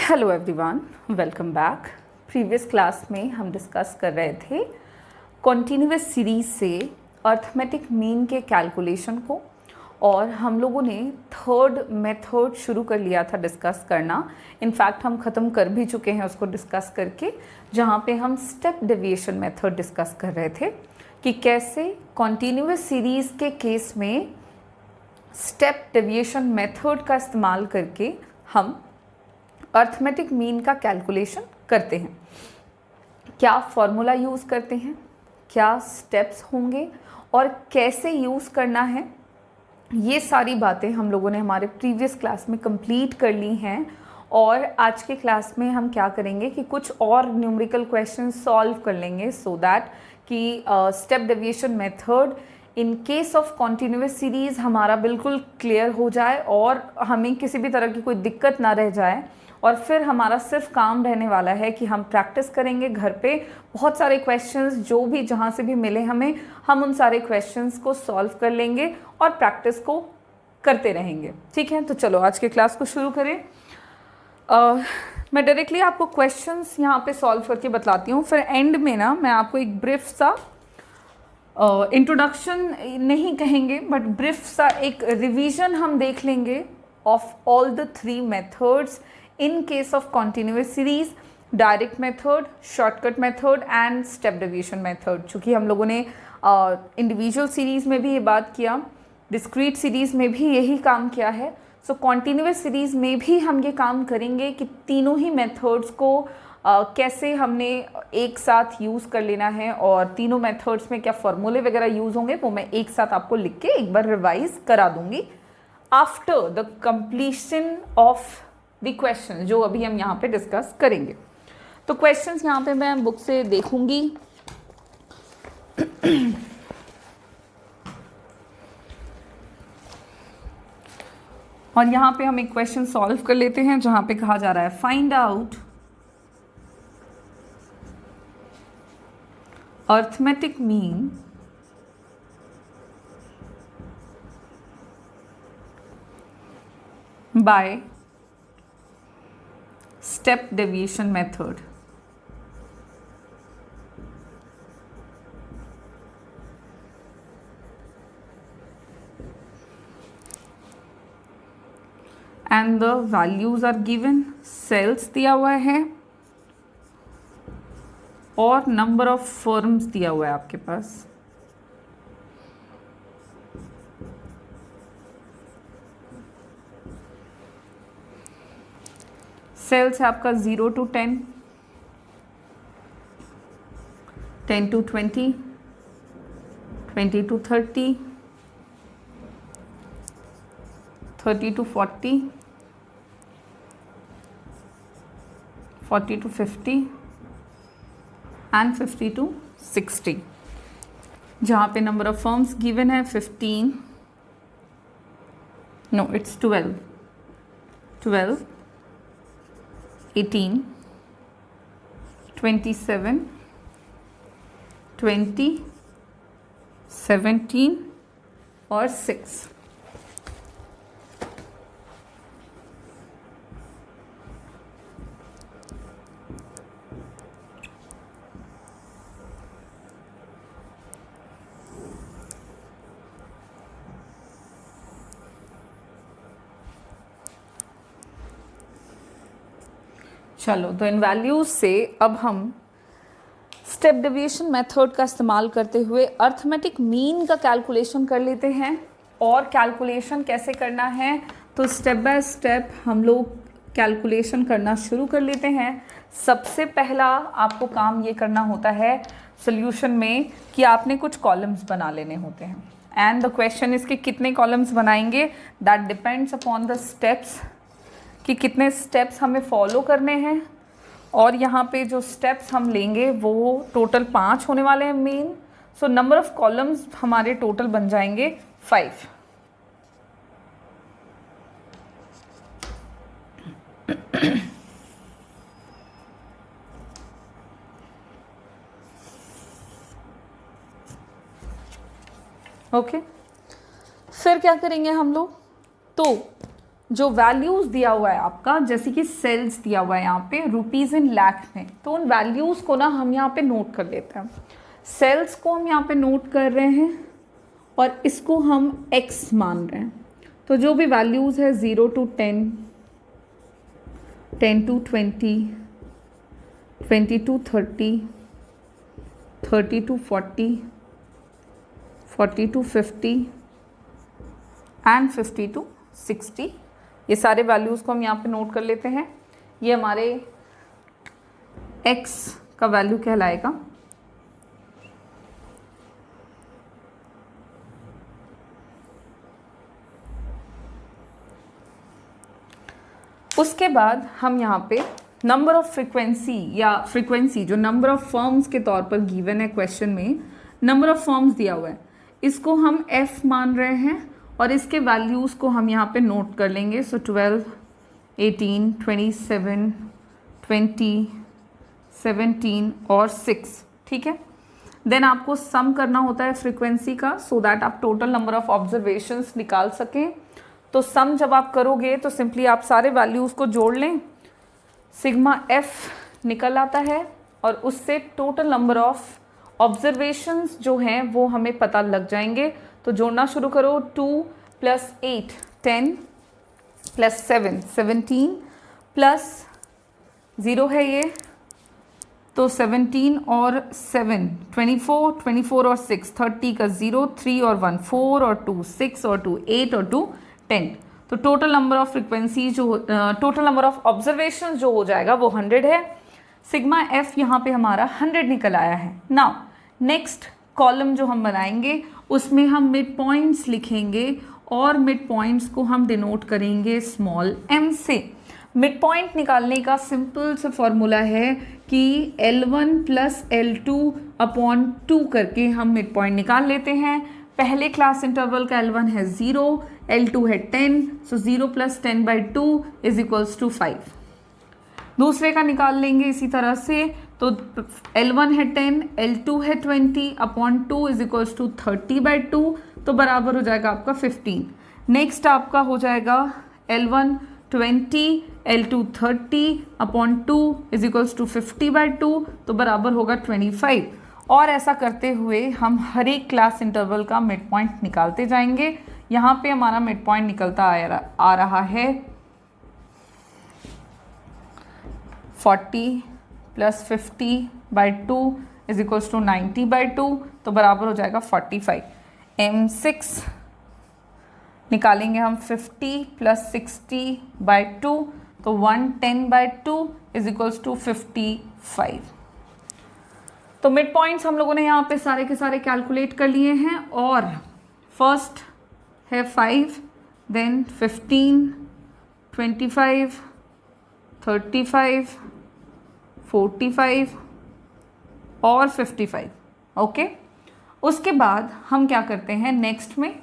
Hello everyone, welcome back. Previous class में हम discuss कर रहे थे कॉन्टिन्यूअस सीरीज से अर्थमेटिक मीन के कैलकुलेशन को, और हम लोगों ने थर्ड मेथड शुरू कर लिया था डिस्कस करना। इनफैक्ट हम ख़त्म कर भी चुके हैं उसको डिस्कस करके, जहाँ पे हम स्टेप डेविएशन मेथड डिस्कस कर रहे थे कि कैसे कॉन्टिन्यूअस सीरीज़ के केस में स्टेप डेविएशन मेथड का इस्तेमाल करके हम अर्थमेटिक मीन का कैलकुलेशन करते हैं। क्या फॉर्मूला यूज़ करते हैं, क्या स्टेप्स होंगे और कैसे यूज़ करना है, ये सारी बातें हम लोगों ने हमारे प्रीवियस क्लास में कंप्लीट कर ली हैं। और आज के क्लास में हम क्या करेंगे कि कुछ और न्यूमेरिकल क्वेश्चन सॉल्व कर लेंगे सो दैट कि step deviation method in case of continuous series हमारा बिल्कुल क्लियर हो जाए और हमें किसी भी तरह की कोई दिक्कत ना रह जाए। और फिर हमारा सिर्फ काम रहने वाला है कि हम प्रैक्टिस करेंगे घर पे बहुत सारे क्वेश्चंस, जो भी जहाँ से भी मिले हमें, हम उन सारे क्वेश्चंस को सॉल्व कर लेंगे और प्रैक्टिस को करते रहेंगे। ठीक है, तो चलो आज के क्लास को शुरू करें। मैं डायरेक्टली आपको क्वेश्चंस यहाँ पे सॉल्व करके बतलाती हूँ, फिर एंड में ना मैं आपको एक ब्रीफ सा इंट्रोडक्शन नहीं कहेंगे बट ब्रीफ सा एक रिवीजन हम देख लेंगे of all the three methods in case of continuous series, direct method, shortcut method and step deviation method। चूँकि हम लोगों ने individual series में भी ये बात किया, discrete series में भी यही काम किया है, so continuous series में भी हम ये काम करेंगे कि तीनों ही methods को कैसे हमने एक साथ यूज़ कर लेना है और तीनों मेथड्स में क्या फॉर्मूले वगैरह यूज़ होंगे वो मैं एक साथ आपको लिख के एक बार रिवाइज करा दूंगी after the completion of the question जो अभी हम यहाँ पे डिस्कस करेंगे। तो क्वेश्चंस यहाँ पे मैं बुक से देखूंगी। और यहाँ पे हम एक क्वेश्चन सॉल्व कर लेते हैं जहाँ पे कहा जा रहा है find out arithmetic mean by step deviation method। and the values are given, cells दिया हुआ है और number of firms दिया हुआ है आपके पास। सेल्स है आपका 0 to 10, 10 to 20, 20 to 30, 30 to 40, 40 to 50 and 50 to 60। जहाँ पे नंबर ऑफ फर्म्स गिवन है 15, नो इट्स 12, 18, 27, 20, 17 और 6। चलो, तो इन वैल्यूज से अब हम स्टेप डेविएशन मेथड का इस्तेमाल करते हुए अर्थमेटिक मीन का कैलकुलेशन कर लेते हैं। और कैलकुलेशन कैसे करना है तो स्टेप बाय स्टेप हम लोग कैलकुलेशन करना शुरू कर लेते हैं। सबसे पहला आपको काम ये करना होता है सॉल्यूशन में कि आपने कुछ कॉलम्स बना लेने होते हैं। एंड द क्वेश्चन इज कि कितने कॉलम्स बनाएंगे, that depends upon the steps कि कितने स्टेप्स हमें फॉलो करने हैं। और यहाँ पे जो स्टेप्स हम लेंगे वो टोटल 5 होने वाले हैं main. So number of columns हमारे टोटल बन जाएंगे 5। ओके, फिर क्या करेंगे हम लोग, तो जो वैल्यूज़ दिया हुआ है आपका, जैसे कि सेल्स दिया हुआ है यहाँ पे रुपीज़ इन लाख में, तो उन वैल्यूज़ को ना हम यहाँ पे नोट कर लेते हैं। सेल्स को हम यहाँ पे नोट कर रहे हैं और इसको हम x मान रहे हैं। तो जो भी वैल्यूज़ है 0 to 10, 10 to 20, 20 to 30, 30 to 40, 40 to 50 and 50 to 60, ये सारे वैल्यूज़ को हम यहाँ पे नोट कर लेते हैं। ये हमारे x का वैल्यू कहलाएगा। उसके बाद हम यहाँ पे नंबर ऑफ फ्रीक्वेंसी या फ्रीक्वेंसी जो नंबर ऑफ फर्म्स के तौर पर गिवन है क्वेश्चन में, नंबर ऑफ फर्म्स दिया हुआ है, इसको हम f मान रहे हैं और इसके वैल्यूज़ को हम यहाँ पे नोट कर लेंगे। सो 12, 18, 27, 20, 17 और 6, ठीक है। देन आपको सम करना होता है फ्रीक्वेंसी का, सो दैट आप टोटल नंबर ऑफ ऑब्जर्वेशंस निकाल सकें। तो सम जब आप करोगे तो सिंपली आप सारे वैल्यूज़ को जोड़ लें, सिग्मा f निकल आता है और उससे टोटल नंबर ऑफ ऑब्जर्वेशंस जो हैं वो हमें पता लग जाएंगे। तो जोड़ना शुरू करो। 2 + 8 10 + 7 17 प्लस 0 है ये, तो 17 और 7 24, 24 और 6 30 का 0, 3 और 1 4 और 2 6 और 2 8 और 2 10। तो टोटल नंबर ऑफ फ्रिक्वेंसी जो टोटल नंबर ऑफ ऑब्जर्वेशन जो हो जाएगा वो 100 है। सिग्मा f यहाँ पे हमारा 100 निकल आया है। नाउ नेक्स्ट कॉलम जो हम बनाएंगे उसमें हम मिड पॉइंट्स लिखेंगे और मिड पॉइंट्स को हम डिनोट करेंगे स्मॉल m से। मिड पॉइंट निकालने का सिंपल सा फॉर्मूला है कि L1 + L2 अपॉन 2 करके हम मिड पॉइंट निकाल लेते हैं। पहले क्लास इंटरवल का L1 है 0, L2 है 10, सो 0 + 10/2 = 5। दूसरे का निकाल लेंगे इसी तरह से, तो L1 है 10, L2 है 20 अपॉन 2 = 30/2, तो बराबर हो जाएगा आपका 15। नेक्स्ट आपका हो जाएगा L1 20, L2 30 अपॉन 2 = 50/2, तो बराबर होगा 25। और ऐसा करते हुए हम हर एक क्लास इंटरवल का मिड पॉइंट निकालते जाएंगे। यहाँ पे हमारा मिड पॉइंट निकलता आ रहा है 40 + 50/2 = 90/2, तो बराबर हो जाएगा 45। M6 निकालेंगे हम 50 + 60/2, तो 110/2 = 55। तो मिड पॉइंट्स हम लोगों ने यहाँ पे सारे के सारे कैलकुलेट कर लिए हैं। और फर्स्ट है 5, देन 15, 25, 35, 45 और 55। ओके, उसके बाद हम क्या करते हैं नेक्स्ट में,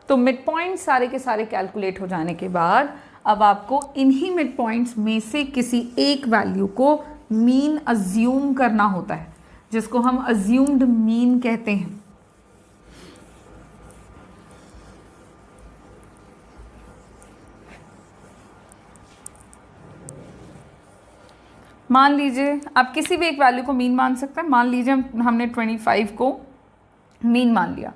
तो मिड पॉइंट सारे के सारे कैलकुलेट हो जाने के बाद अब आपको इन्हीं मिड पॉइंट्स में से किसी एक वैल्यू को मीन अज्यूम करना होता है, जिसको हम अज्यूम्ड मीन कहते हैं। मान लीजिए आप किसी भी एक वैल्यू को मीन मान सकते हैं। मान लीजिए हमने 25 को मीन मान लिया,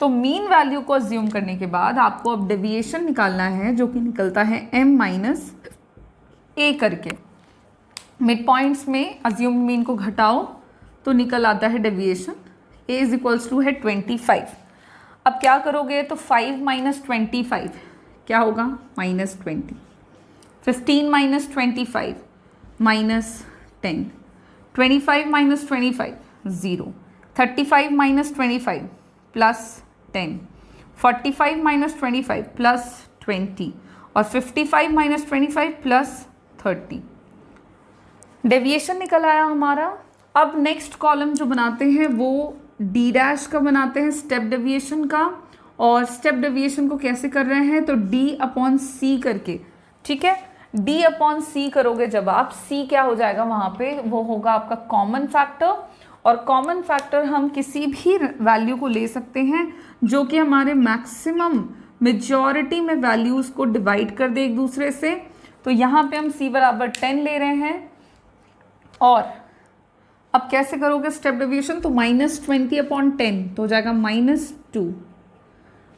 तो मीन वैल्यू को अज्यूम करने के बाद आपको अब डेविएशन निकालना है, जो कि निकलता है m - a करके। मिड पॉइंट्स में अज्यूम मीन को घटाओ तो निकल आता है डेविएशन। a = है 25। अब क्या करोगे, तो 5 - 25 क्या होगा, -20। 15 - 25 -10, 25 - 25 0, 35 - 25 +10, 45 - 25 +20 और 55 - 25 +30। डेविएशन निकल आया हमारा। अब नेक्स्ट कॉलम जो बनाते हैं वो D' का बनाते हैं, स्टेप डेविएशन का। और स्टेप डेविएशन को कैसे कर रहे हैं, तो D/C करके, ठीक है। D/C करोगे जब आप, C क्या हो जाएगा वहाँ पे, वो होगा आपका कॉमन फैक्टर। और कॉमन फैक्टर हम किसी भी वैल्यू को ले सकते हैं जो कि हमारे मैक्सिमम मेजॉरिटी में वैल्यूज़ को डिवाइड कर दे एक दूसरे से। तो यहाँ पे हम c बराबर 10 ले रहे हैं, और अब कैसे करोगे स्टेप डेविएशन, तो -20/10 तो हो जाएगा -2,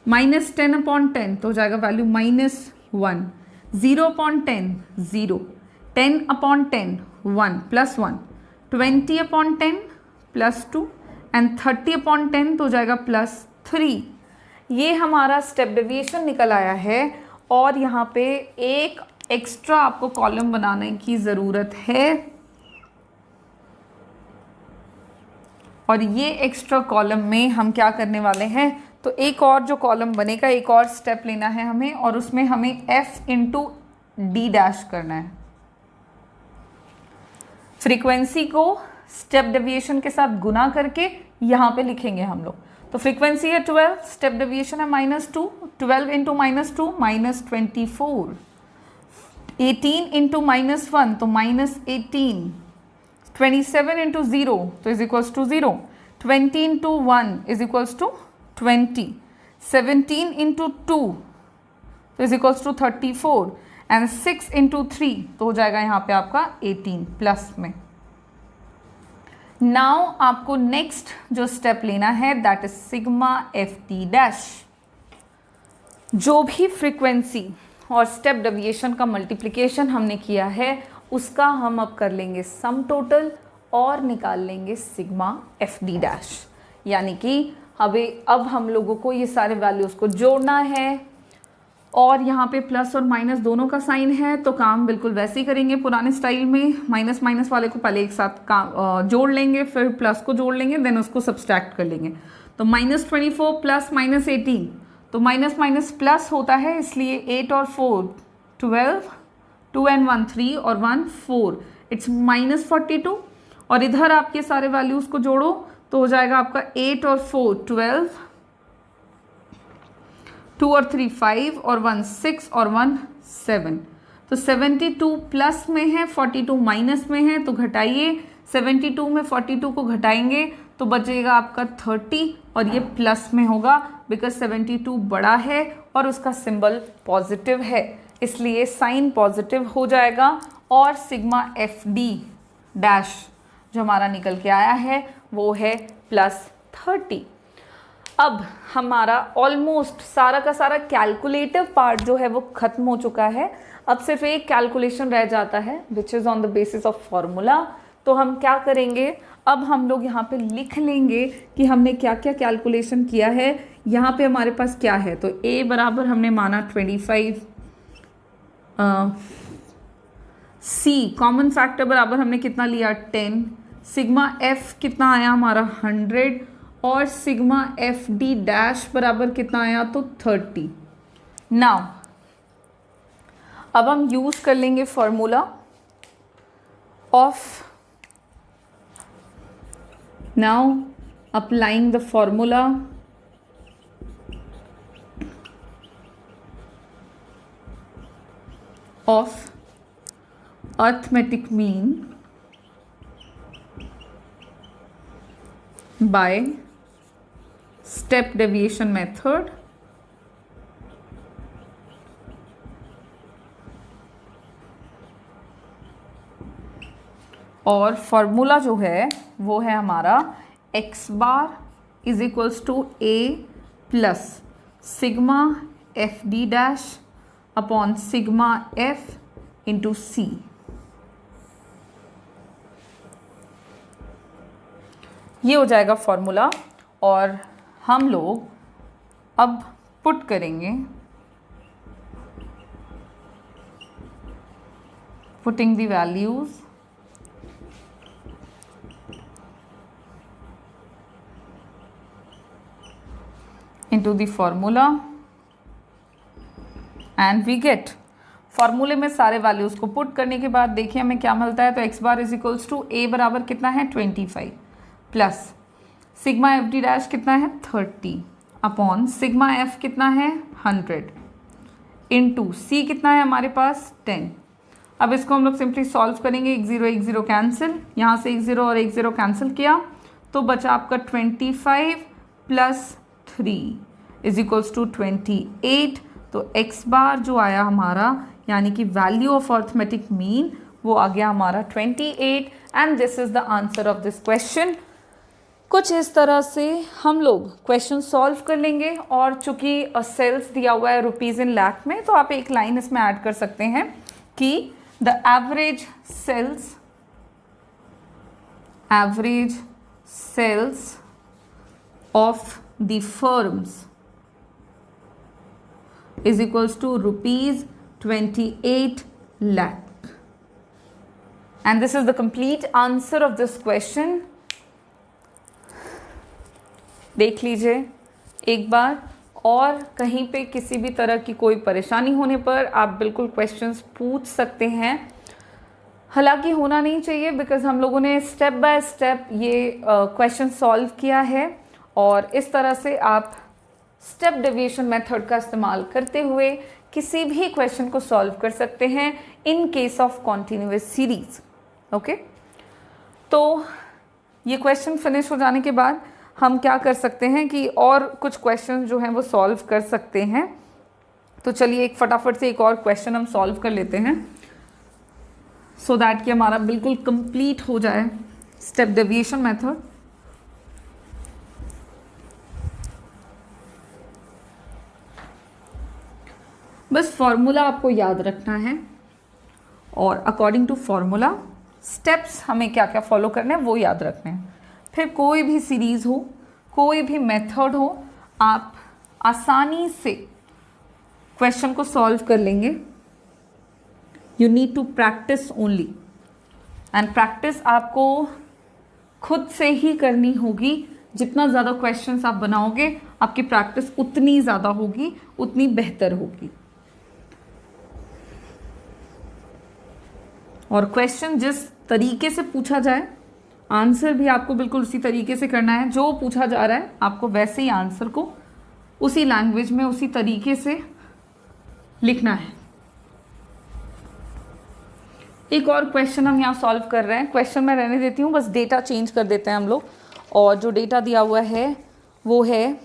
-10/10 तो हो जाएगा वैल्यू -1, 0/10 0, 10/10 1 +1, 20/10 +2 एंड 30/10 तो हो जाएगा +3। ये हमारा स्टेप डेविएशन निकल आया है। और यहाँ पे एक एक्स्ट्रा आपको कॉलम बनाने की ज़रूरत है, और ये एक्स्ट्रा कॉलम में हम क्या करने वाले हैं, तो एक और जो कॉलम बनेगा, एक और स्टेप लेना है हमें, और उसमें हमें f × d' करना है। फ्रीक्वेंसी को स्टेप डेविएशन के साथ गुना करके यहाँ पे लिखेंगे हम लोग। तो फ्रीक्वेंसी है 12, स्टेप डेविएशन है -2, 12 × -2 -24, 18 × -1 तो -18, 27 × 0 तो = 0, 20 × 1 = 20, 17 × 2 तो = 34 एंड 6 × 3 तो हो जाएगा यहाँ पे आपका 18 प्लस में। नाउ आपको नेक्स्ट जो स्टेप लेना है दैट इज सिग्मा FD'। जो भी फ्रीक्वेंसी और स्टेप डेविएशन का मल्टीप्लिकेशन हमने किया है उसका हम अब कर लेंगे सम टोटल और निकाल लेंगे सिग्मा FD'। यानी कि अब हम लोगों को ये सारे वैल्यूज़ को जोड़ना है, और यहाँ पे प्लस और माइनस दोनों का साइन है, तो काम बिल्कुल वैसे ही करेंगे पुराने स्टाइल में। माइनस माइनस वाले को पहले एक साथ जोड़ लेंगे, फिर प्लस को जोड़ लेंगे, देन उसको सब्सट्रैक्ट कर लेंगे। तो -24 प्लस -18, तो माइनस माइनस प्लस होता है, इसलिए 8 और 4 12, 2 and 1 3 और 1 4, इट्स -42। और इधर आप ये सारे वैल्यूज़ को जोड़ो तो हो जाएगा आपका 8 और 4 12, 2 और 3 5 और 1 6 और 1 7। तो 72 प्लस में है, 42 माइनस में है, तो घटाइए। 72 में 42 को घटाएंगे तो बचेगा आपका 30, और ये प्लस में होगा बिकॉज 72 बड़ा है और उसका सिंबल पॉजिटिव है, इसलिए साइन पॉजिटिव हो जाएगा। और सिग्मा FD' जो हमारा निकल के आया है वो है +30। अब हमारा ऑलमोस्ट सारा का सारा कैलकुलेटिव पार्ट जो है वो ख़त्म हो चुका है। अब सिर्फ एक कैलकुलेशन रह जाता है which is on the basis of formula. तो हम क्या करेंगे, अब हम लोग यहाँ पे लिख लेंगे कि हमने क्या क्या कैलकुलेशन किया है। यहाँ पे हमारे पास क्या है, तो a बराबर हमने माना 25, c कॉमन फैक्टर बराबर हमने कितना लिया 10, सिग्मा f कितना आया हमारा 100, और सिग्मा FD' बराबर कितना आया तो 30। नाउ अब हम यूज़ कर लेंगे formula of, now applying the formula of arithmetic mean by step deviation method और फॉर्मूला जो है वो है हमारा x bar is equals to a plus sigma FD' upon sigma f into c। ये हो जाएगा फॉर्मूला, और हम लोग अब पुट करेंगे, putting the values into the formula and we get. फॉर्मूले में सारे वैल्यूज को पुट करने के बाद देखिए हमें क्या मिलता है, तो x bar is equals to a बराबर कितना है 25 प्लस सिग्मा FD' कितना है 30 अपॉन सिग्मा f कितना है 100 इंटू c कितना है हमारे पास 10। अब इसको हम लोग सिंपली सॉल्व करेंगे, 1 0 कैंसिल, यहाँ से 1 0 और 1 0 कैंसिल किया तो बचा आपका 25 प्लस 3 इज इक्वल्स टू 28। तो x बार जो आया हमारा यानी कि वैल्यू ऑफ अर्थमेटिक मीन वो आ गया हमारा 28 and this is the answer of this question. कुछ इस तरह से हम लोग क्वेश्चन सॉल्व कर लेंगे और चूंकि सेल्स दिया हुआ है रुपीज़ इन लाख में, तो आप एक लाइन इसमें ऐड कर सकते हैं कि the average sales of the firms is equals to rupees 28 lakh and this is the complete answer of this question। देख लीजिए एक बार, और कहीं पे किसी भी तरह की कोई परेशानी होने पर आप बिल्कुल क्वेश्चंस पूछ सकते हैं। हालांकि होना नहीं चाहिए बिकॉज हम लोगों ने स्टेप बाय स्टेप ये क्वेश्चन सॉल्व किया है और इस तरह से आप स्टेप डेविएशन मेथड का इस्तेमाल करते हुए किसी भी क्वेश्चन को सॉल्व कर सकते हैं इन case of continuous series. Okay, तो ये क्वेश्चन फिनिश हो जाने के बाद हम क्या कर सकते हैं कि और कुछ क्वेश्चन जो हैं वो सॉल्व कर सकते हैं। तो चलिए एक फटाफट से एक और क्वेश्चन हम सॉल्व कर लेते हैं सो दैट कि हमारा बिल्कुल कंप्लीट हो जाए स्टेप डेविएशन मेथड। बस फॉर्मूला आपको याद रखना है और अकॉर्डिंग टू फॉर्मूला स्टेप्स हमें क्या क्या फॉलो करने हैं वो याद रखने हैं। फिर कोई भी सीरीज़ हो, कोई भी मेथड हो, आप आसानी से क्वेश्चन को सॉल्व कर लेंगे। You need to practice only and practice आपको खुद से ही करनी होगी। जितना ज़्यादा क्वेश्चंस आप बनाओगे आपकी प्रैक्टिस उतनी ज़्यादा होगी, उतनी बेहतर होगी। और क्वेश्चन जिस तरीके से पूछा जाए आंसर भी आपको बिल्कुल उसी तरीके से करना है। जो पूछा जा रहा है आपको वैसे ही आंसर को उसी लैंग्वेज में उसी तरीके से लिखना है। एक और क्वेश्चन हम यहाँ सॉल्व कर रहे हैं। क्वेश्चन मैं रहने देती हूँ, बस डेटा चेंज कर देते हैं हम लोग। और जो डेटा दिया हुआ है वो है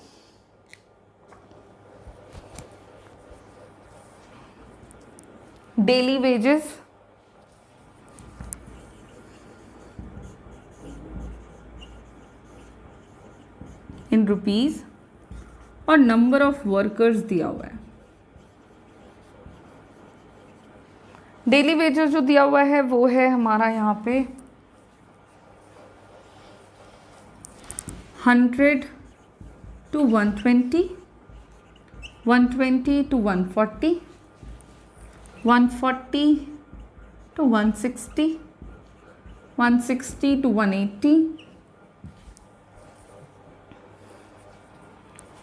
डेली वेजेस इन रुपीज और नंबर ऑफ वर्कर्स दिया हुआ है। डेली वेजेस जो दिया हुआ है वो है हमारा यहाँ पे 100 to 120, 120 to 140, 140 to 160, 160 to 180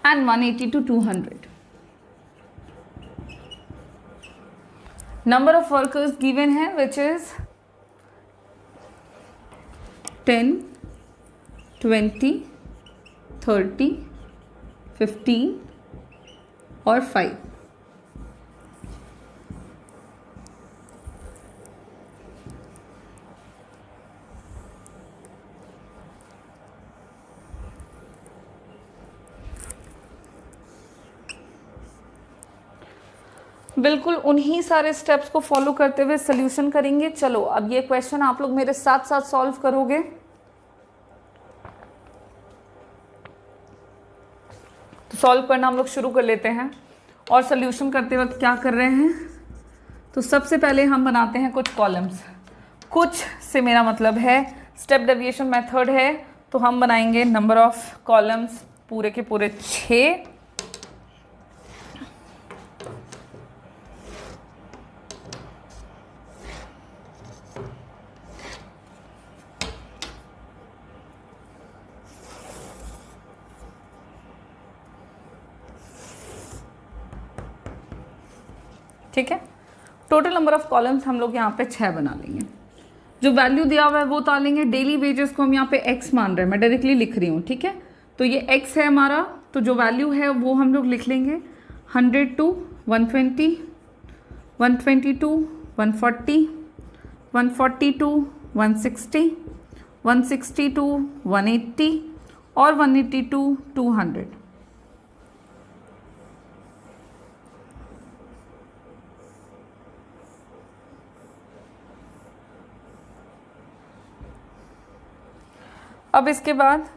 and 180 to 200. Number of workers given है which is 10, 20, 30, 15 और 5। बिल्कुल उन्हीं सारे स्टेप्स को फॉलो करते हुए सोल्यूशन करेंगे। चलो अब ये क्वेश्चन आप लोग मेरे साथ साथ सॉल्व करोगे। तो सॉल्व करना हम लोग शुरू कर लेते हैं। और सोल्यूशन करते वक्त क्या कर रहे हैं, तो सबसे पहले हम बनाते हैं कुछ कॉलम्स। कुछ से मेरा मतलब है स्टेप डेविएशन मेथड है, तो हम बनाएंगे नंबर ऑफ कॉलम्स पूरे के पूरे 6। ठीक है, टोटल नंबर ऑफ कॉलम्स हम लोग यहाँ पे 6 बना लेंगे। जो वैल्यू दिया हुआ है वो उतारेंगे। डेली वेजेस को हम यहाँ पे x मान रहे हैं, मैं डायरेक्टली लिख रही हूँ। ठीक है, तो ये x है हमारा, तो जो वैल्यू है वो हम लोग लिख लेंगे 100 to 120, 122, 140, 140 to 160, 160 to 180 और 180 to 200। अब इसके बाद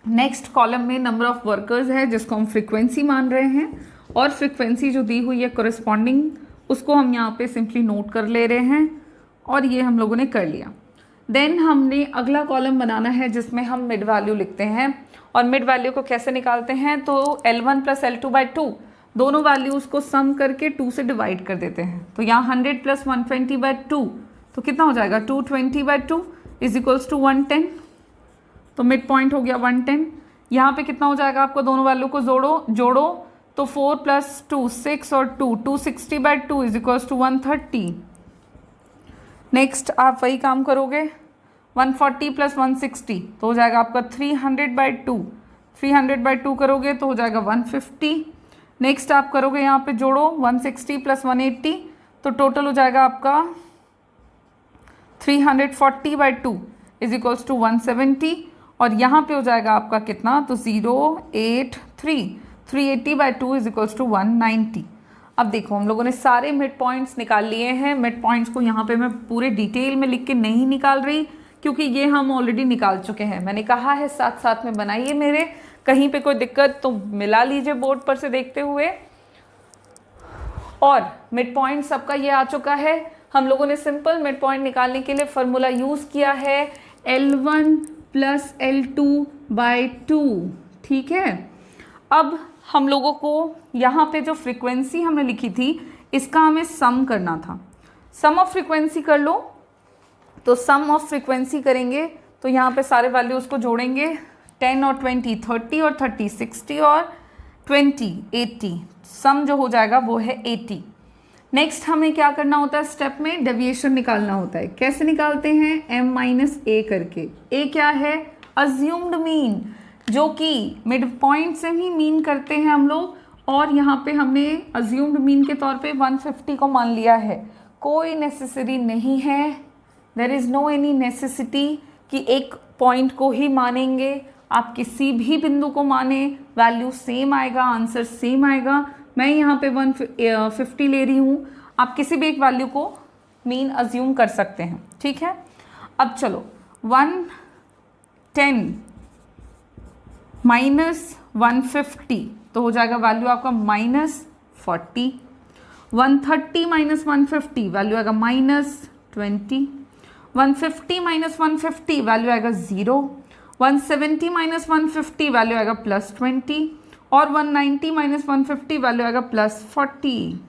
नेक्स्ट कॉलम में नंबर ऑफ वर्कर्स है जिसको हम फ्रीक्वेंसी मान रहे हैं, और फ्रीक्वेंसी जो दी हुई है कोरिस्पॉन्डिंग उसको हम यहाँ पे सिंपली नोट कर ले रहे हैं, और ये हम लोगों ने कर लिया। देन हमने अगला कॉलम बनाना है जिसमें हम मिड वैल्यू लिखते हैं, और मिड वैल्यू को कैसे निकालते हैं, तो L1 प्लस L2/2 दोनों वैल्यूज़ को सम करके 2 से डिवाइड कर देते हैं। तो यहाँ 100 प्लस 120/2 तो कितना हो जाएगा, 220/2 इज इक्वल्स टू 110। तो मिड पॉइंट हो गया 110। यहाँ पे कितना हो जाएगा, आपको दोनों वैल्यू को जोड़ो तो 4 प्लस 2 6 और 2 260/2 इज इक्वल्स टू 130। नेक्स्ट आप वही काम करोगे, 140 प्लस 160 तो हो जाएगा आपका 300/2, 300/2 करोगे तो हो जाएगा 150। नेक्स्ट आप करोगे यहाँ पे जोड़ो 160 प्लस 180 तो टोटल हो जाएगा आपका 340/2 इज इक्वल्स टू 170, और यहाँ पे हो जाएगा आपका कितना, तो 083, 380/2 इज इक्वल्स टू 190। अब देखो हम लोगों ने सारे मिड पॉइंट्स निकाल लिए हैं। मिड पॉइंट्स को यहाँ पे मैं पूरे डिटेल में लिख के नहीं निकाल रही क्योंकि ये हम ऑलरेडी निकाल चुके हैं। मैंने कहा है साथ साथ में बनाइए मेरे, कहीं पे कोई दिक्कत तो मिला लीजिए बोर्ड पर से देखते हुए। और मिड पॉइंट सबका ये आ चुका है। हम लोगों ने सिंपल मिड पॉइंट निकालने के लिए फॉर्मूला यूज़ किया है L1 प्लस L2/2, ठीक है। अब हम लोगों को यहाँ पे जो फ्रीक्वेंसी हमने लिखी थी इसका हमें सम करना था। सम ऑफ फ्रीक्वेंसी कर लो, तो सम ऑफ फ्रीक्वेंसी करेंगे तो यहाँ पे सारे वैल्यूज़ को जोड़ेंगे, 10 और 20 30 और 30 60 और 20 80, सम जो हो जाएगा वो है 80। नेक्स्ट हमें क्या करना होता है, स्टेप में डेविएशन निकालना होता है। कैसे निकालते हैं, m-a करके। a क्या है, अज्यूम्ड मीन, जो कि मिड पॉइंट से ही मीन करते हैं हम लोग, और यहाँ पे हमने अज्यूम्ड मीन के तौर पे 150 को मान लिया है। कोई नेसेसरी नहीं है, there is no any necessity कि एक पॉइंट को ही मानेंगे। आप किसी भी बिंदु को माने, वैल्यू सेम आएगा, आंसर सेम आएगा। मैं यहाँ पे 150 ले रही हूँ, आप किसी भी एक वैल्यू को मीन अज्यूम कर सकते हैं, ठीक है। अब चलो 110 माइनस 150 तो हो जाएगा वैल्यू आपका -40। 130 माइनस 150 वैल्यू आएगा -20। 150 माइनस 150 वैल्यू आएगा 0। 170 माइनस 150 वैल्यू आएगा +20, और 190 माइनस 150 वैल्यू आएगा +40।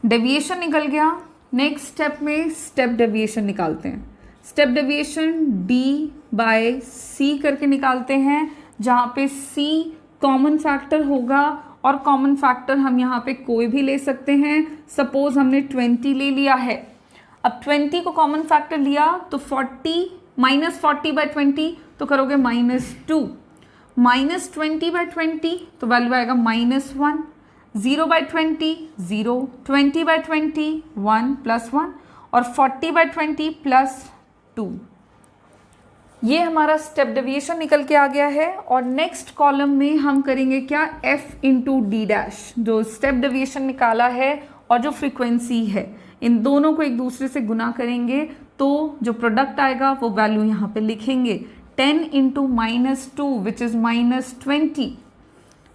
डेविएशन निकल गया। नेक्स्ट स्टेप में स्टेप डेविएशन निकालते हैं। स्टेप डेविएशन D/C करके निकालते हैं, जहाँ पे C कॉमन फैक्टर होगा, और कॉमन फैक्टर हम यहाँ पे कोई भी ले सकते हैं। सपोज हमने 20 ले लिया है, अब 20 को कॉमन फैक्टर लिया तो 40 -40/20 तो करोगे -2, -20/20 तो वैल्यू आएगा -1, 0/20 0, 20/20 1 +1, और 40/20 +2। ये हमारा स्टेप डेविएशन निकल के आ गया है। और नेक्स्ट कॉलम में हम करेंगे क्या, F/D', जो स्टेप डेविएशन निकाला है और जो फ्रीक्वेंसी है, इन दोनों को एक दूसरे से गुना करेंगे तो जो प्रोडक्ट आएगा वो वैल्यू यहाँ पे लिखेंगे। 10 into -2 which is -20,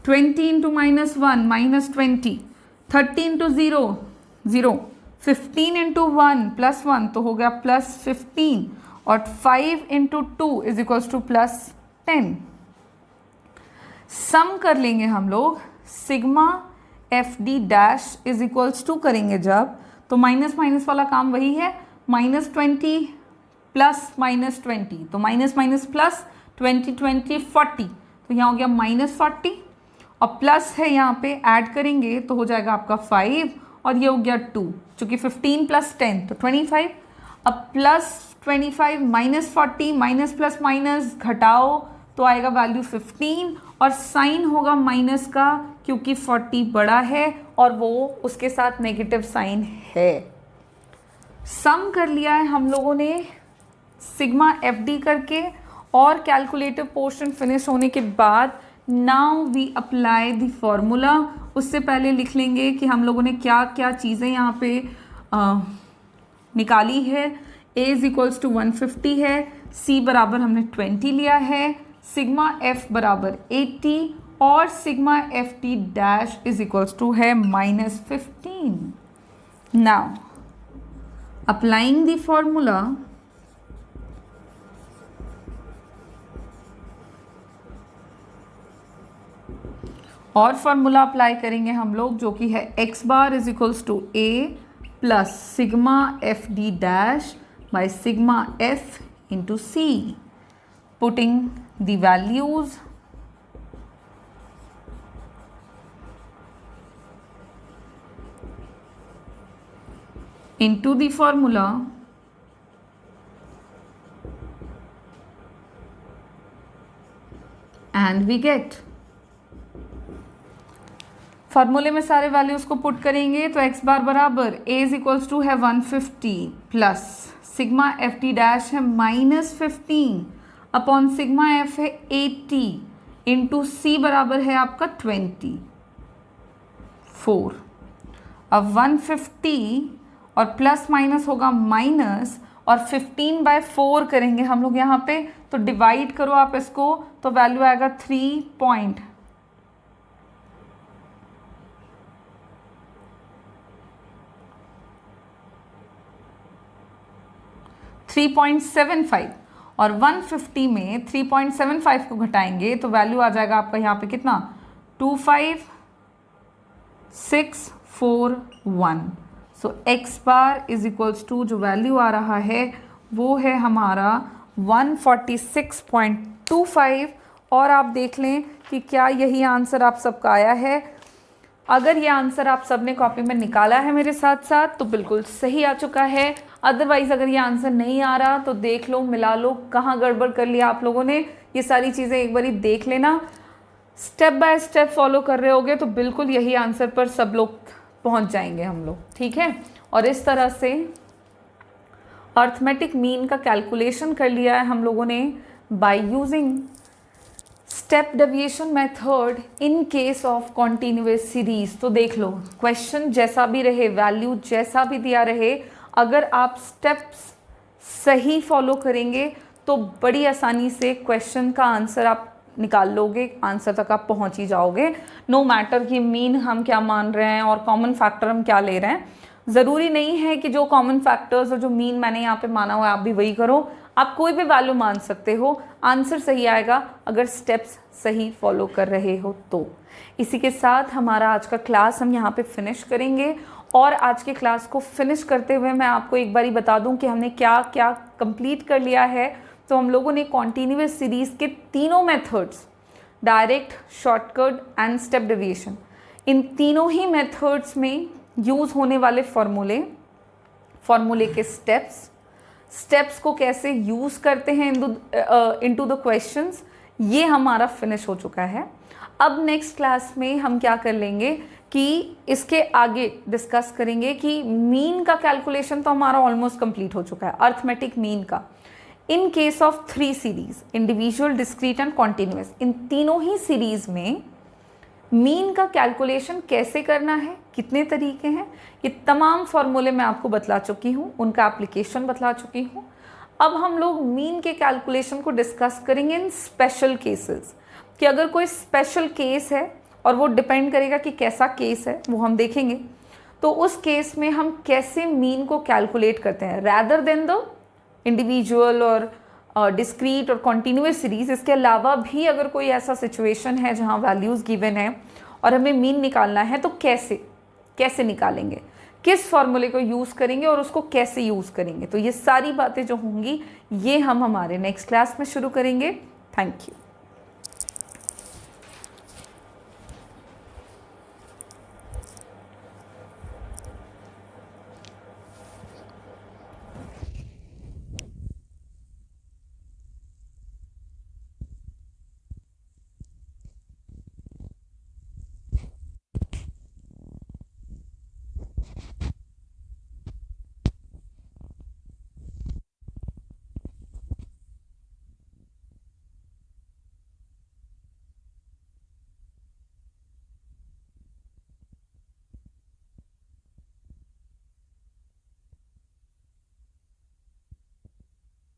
20 into -1 -20, 30 into 0 0, 15 into 1 +1 तो हो गया +15, और 5 into 2 is equals to +10। Sum कर लेंगे हम लोग, sigma FD' is equals to करेंगे जब, तो माइनस माइनस वाला काम वही है, -20 प्लस -20 तो माइनस माइनस प्लस, 20 20 40 तो यहाँ हो गया -40, और प्लस है यहाँ पे ऐड करेंगे तो हो जाएगा आपका 5, और ये हो गया 2, चूँकि 15 + 10 तो 25। अब +25 -40 माइनस प्लस माइनस घटाओ तो आएगा वैल्यू 15, और साइन होगा माइनस का क्योंकि 40 बड़ा है और वो उसके साथ नेगेटिव साइन है। सम कर लिया है हम लोगों ने सिग्मा FD करके, और कैलकुलेटिव पोर्शन फिनिश होने के बाद now we apply the formula. उससे पहले लिख लेंगे कि हम लोगों ने क्या क्या चीज़ें यहाँ पे निकाली है। A इज इक्वल्स टू 150 है, C बराबर हमने 20 लिया है, सिग्मा F बराबर 80 और sigma FT dash is equals to है -15। नाउ अप्लाइंग द फॉर्मूला, और फॉर्मूला अप्लाई करेंगे हम लोग जो कि है x bar is equals to a plus sigma F D dash by sigma f into c, putting the values into the formula and we get, फॉर्मूले में सारे वैल्यूज को पुट करेंगे तो x बार बराबर a इज इक्वल्स टू है 150 plus sigma F T dash है -15 upon sigma f है 80 इंटू c बराबर है आपका 24। अब 150 और प्लस माइनस होगा माइनस और 15/4 करेंगे हम लोग यहाँ पे, तो डिवाइड करो आप इसको तो वैल्यू आएगा 3.75 और 150 में 3.75 को घटाएंगे तो वैल्यू आ जाएगा आपका यहाँ पे कितना 25641। So x bar is equals to जो वैल्यू आ रहा है वो है हमारा 146.25। और आप देख लें कि क्या यही आंसर आप सबका आया है। अगर ये आंसर आप सबने कॉपी में निकाला है मेरे साथ साथ तो बिल्कुल सही आ चुका है। अदरवाइज़ अगर ये आंसर नहीं आ रहा तो देख लो, मिला लो, कहाँ गड़बड़ कर लिया आप लोगों ने। ये सारी चीज़ें एक बारी देख लेना, स्टेप बाय स्टेप फॉलो कर रहे होगे तो बिल्कुल यही आंसर पर सब लोग पहुंच जाएंगे हम लोग, ठीक है। और इस तरह से अर्थमेटिक मीन का कैलकुलेशन कर लिया है हम लोगों ने by using step deviation method in case of continuous series. तो देख लो, क्वेश्चन जैसा भी रहे, वैल्यू जैसा भी दिया रहे, अगर आप स्टेप्स सही फॉलो करेंगे तो बड़ी आसानी से क्वेश्चन का आंसर आप निकाल लोगे, आंसर तक आप पहुंच ही जाओगे। नो मैटर कि मीन हम क्या मान रहे हैं और कॉमन फैक्टर हम क्या ले रहे हैं। ज़रूरी नहीं है कि जो कॉमन फैक्टर्स और जो मीन मैंने यहाँ पे माना हुआ है आप भी वही करो, आप कोई भी वैल्यू मान सकते हो, आंसर सही आएगा अगर स्टेप्स सही फॉलो कर रहे हो तो। इसी के साथ हमारा आज का क्लास हम यहाँ पे फिनिश करेंगे। और आज के क्लास को फिनिश करते हुए मैं आपको एक बारी बता दूं कि हमने क्या क्या कंप्लीट कर लिया है। तो हम लोगों ने कॉन्टिन्यूअस सीरीज़ के तीनों methods, direct, shortcut and step deviation, इन तीनों ही मेथड्स में यूज़ होने वाले फॉर्मूले के स्टेप्स को कैसे यूज़ करते हैं इनटू द क्वेश्चंस, ये हमारा फिनिश हो चुका है। अब नेक्स्ट क्लास में हम क्या कर लेंगे कि इसके आगे डिस्कस करेंगे कि मीन का कैलकुलेशन तो हमारा ऑलमोस्ट कंप्लीट हो चुका है, अर्थमेटिक मीन का। In case of 3 series, individual, discrete and continuous, इन तीनों ही सीरीज में मीन का कैलकुलेशन कैसे करना है, कितने तरीके हैं, ये तमाम फॉर्मूले मैं आपको बतला चुकी हूँ, उनका एप्लीकेशन बतला चुकी हूँ। अब हम लोग मीन के कैलकुलेशन को डिस्कस करेंगे इन स्पेशल केसेस, कि अगर कोई स्पेशल केस है और वो डिपेंड करेगा कि कैसा केस है वो हम देखेंगे, तो उस केस में हम कैसे मीन को कैलकुलेट करते हैं रैदर देन द इंडिविजुअल और डिस्क्रीट और कॉन्टिन्यूअस सीरीज। इसके अलावा भी अगर कोई ऐसा सिचुएशन है जहाँ वैल्यूज़ गिवन है और हमें मीन निकालना है तो कैसे निकालेंगे, किस फॉर्मूले को यूज़ करेंगे और उसको कैसे यूज़ करेंगे, तो ये सारी बातें जो होंगी ये हम हमारे नेक्स्ट क्लास में शुरू करेंगे। Thank you.